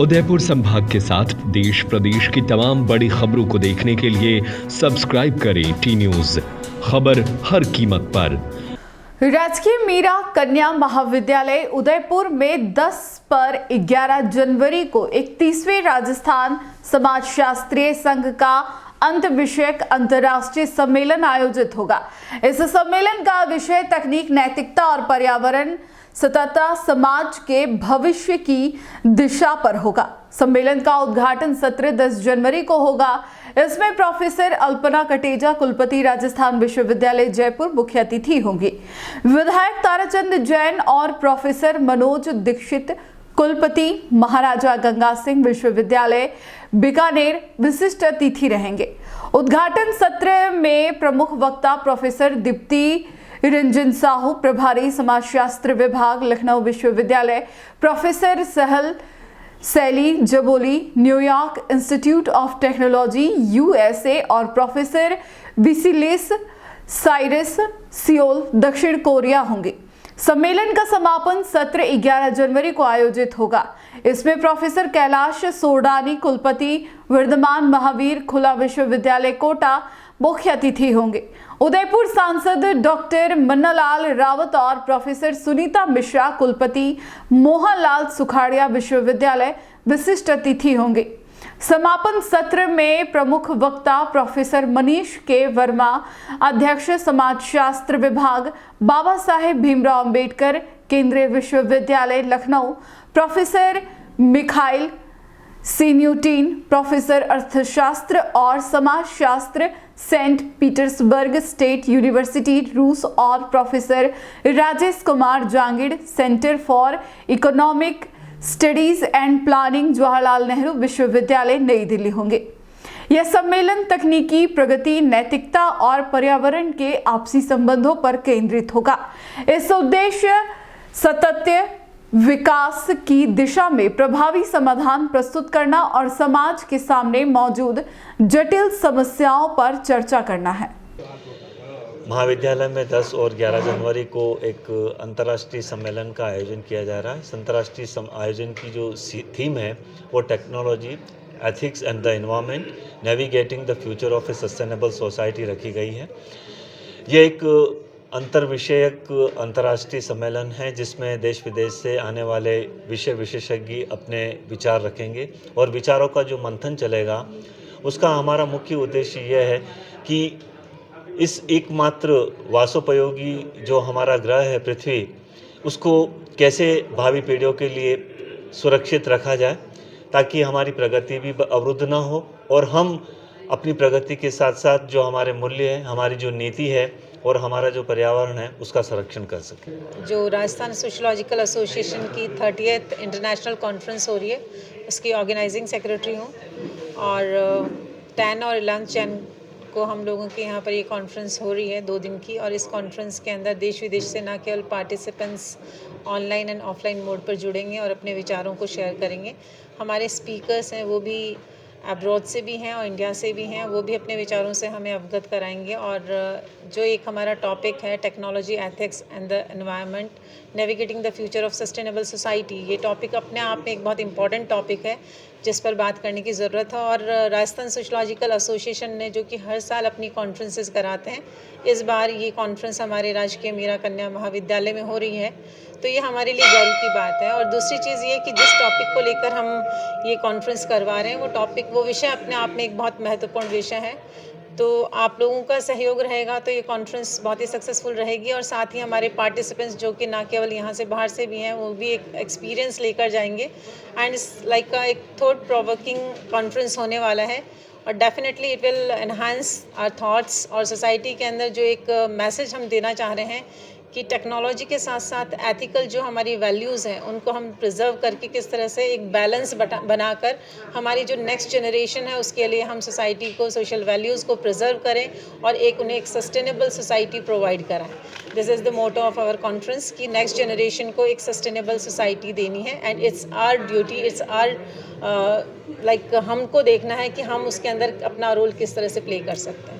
उदयपुर संभाग के साथ देश प्रदेश की तमाम बड़ी खबरों को देखने के लिए सब्सक्राइब करें टी न्यूज़, खबर हर कीमत पर। राजकीय मीरा कन्या महाविद्यालय उदयपुर में 10 पर 11 जनवरी को 31वें राजस्थान समाजशास्त्रीय संघ का अंत विषयक अंतर्राष्ट्रीय सम्मेलन आयोजित होगा। इस सम्मेलन का विषय तकनीक, नैतिकता और पर्यावरण सततता समाज के भविष्य की दिशा पर होगा। सम्मेलन का उद्घाटन सत्र 10 जनवरी को होगा। इसमें प्रोफेसर अल्पना कटेजा, कुलपति राजस्थान विश्वविद्यालय जयपुर, मुख्य अतिथि होंगी। विधायक ताराचंद जैन और प्रोफेसर मनोज दीक्षित, कुलपति महाराजा गंगा सिंह विश्वविद्यालय बीकानेर, विशिष्ट अतिथि रहेंगे। उद्घाटन सत्र में प्रमुख वक्ता प्रोफेसर दीप्ति रंजन साहू, प्रभारी समाजशास्त्र विभाग लखनऊ विश्वविद्यालय, प्रोफेसर सहल सैली जबोली, New York institute of technology USA और प्रोफेसर विसिलिस साइरस सियोल, दक्षिण कोरिया होंगे। सम्मेलन का समापन सत्र 11 जनवरी को आयोजित होगा। इसमें प्रोफेसर कैलाश सोडानी, कुलपति वर्धमान महावीर खुला विश्वविद्यालय कोटा, मुख्य अतिथि होंगे। उदयपुर सांसद डॉक्टर मन्नालाल रावत और प्रोफेसर सुनीता मिश्रा, कुलपति मोहनलाल सुखाड़िया विश्वविद्यालय, विशिष्ट अतिथि होंगे। समापन सत्र में प्रमुख वक्ता प्रोफेसर मनीष के वर्मा, अध्यक्ष समाजशास्त्र विभाग बाबा साहेब भीमराव अंबेडकर केंद्रीय विश्वविद्यालय लखनऊ, प्रोफेसर मिखाइल सीन्यूटीन, प्रोफेसर अर्थशास्त्र और समाजशास्त्र सेंट पीटर्सबर्ग स्टेट यूनिवर्सिटी रूस और professor Rajesh Kumar Jangid, centre for economic studies and planning Jawaharlal Nehru विश्वविद्यालय नई दिल्ली होंगे। यह सम्मेलन तकनीकी प्रगति, नैतिकता और पर्यावरण के आपसी संबंधों पर केंद्रित होगा। इस उद्देश्य सतत विकास की दिशा में प्रभावी समाधान प्रस्तुत करना और समाज के सामने मौजूद जटिल समस्याओं पर चर्चा करना है। महाविद्यालय में 10 और 11 जनवरी को एक अंतर्राष्ट्रीय सम्मेलन का आयोजन किया जा रहा है। इस अंतर्राष्ट्रीय आयोजन की जो थीम है वो technology, ethics and the environment, navigating the future of A sustainable society रखी गई है। ये एक अंतर्विषयक अंतर्राष्ट्रीय सम्मेलन है जिसमें देश विदेश से आने वाले विषय विशेषज्ञ अपने विचार रखेंगे और विचारों का जो मंथन चलेगा उसका हमारा मुख्य उद्देश्य यह है कि इस एकमात्र वासोपयोगी जो हमारा ग्रह है पृथ्वी, उसको कैसे भावी पीढ़ियों के लिए सुरक्षित रखा जाए ताकि हमारी प्रगति भी अवरुद्ध ना हो और हम अपनी प्रगति के साथ साथ जो हमारे मूल्य है, हमारी जो नीति है और हमारा जो पर्यावरण है उसका संरक्षण कर सकें। जो राजस्थान सोशलॉजिकल एसोसिएशन की 30th इंटरनेशनल कॉन्फ्रेंस हो रही है, उसकी ऑर्गेनाइजिंग सेक्रेटरी हूँ और 10 और 11 जन को हम लोगों के यहाँ पर ये कॉन्फ्रेंस हो रही है 2 दिन की। और इस कॉन्फ्रेंस के अंदर देश विदेश से न केवल participants online and offline mode पर जुड़ेंगे और अपने विचारों को शेयर करेंगे। हमारे स्पीकर्स हैं वो भी अब्रॉड से भी हैं और इंडिया से भी हैं, वो भी अपने विचारों से हमें अवगत कराएंगे। और जो एक हमारा टॉपिक है technology, ethics and the environment, navigating the future of sustainable society, ये टॉपिक अपने आप में एक बहुत इंपॉर्टेंट टॉपिक है जिस पर बात करने की ज़रूरत है। और राजस्थान सोशलॉजिकल एसोसिएशन ने जो कि हर साल अपनी कॉन्फ्रेंसेस कराते हैं, इस बार ये कॉन्फ्रेंस हमारे राजकीय मीरा कन्या महाविद्यालय में हो रही है, तो ये हमारे लिए गर्व की बात है। और दूसरी चीज़ ये कि जिस टॉपिक को लेकर हम ये कॉन्फ्रेंस करवा रहे हैं वो विषय अपने आप में एक बहुत महत्वपूर्ण विषय है। तो आप लोगों का सहयोग रहेगा तो ये कॉन्फ्रेंस बहुत ही सक्सेसफुल रहेगी। और साथ ही हमारे पार्टिसिपेंट्स जो कि ना केवल यहाँ से बाहर से भी हैं, वो भी एक एक्सपीरियंस लेकर जाएंगे एंड इट्स लाइक एक थॉट प्रोवोकिंग कॉन्फ्रेंस होने वाला है। और definitely it will enhance our thoughts और सोसाइटी के अंदर जो एक मैसेज हम देना चाह रहे हैं कि टेक्नोलॉजी के साथ साथ एथिकल जो हमारी वैल्यूज़ हैं उनको हम प्रिजर्व करके किस तरह से एक बैलेंस बनाकर हमारी जो नेक्स्ट जनरेशन है उसके लिए हम सोसाइटी को, सोशल वैल्यूज़ को प्रिजर्व करें और उन्हें एक सस्टेनेबल सोसाइटी प्रोवाइड कराएं। This is the motto of our conference कि नेक्स्ट जनरेशन को एक सस्टेनेबल सोसाइटी देनी है and it's our duty, it's our हमको देखना है कि हम उसके अंदर अपना रोल किस तरह से प्ले कर सकते हैं।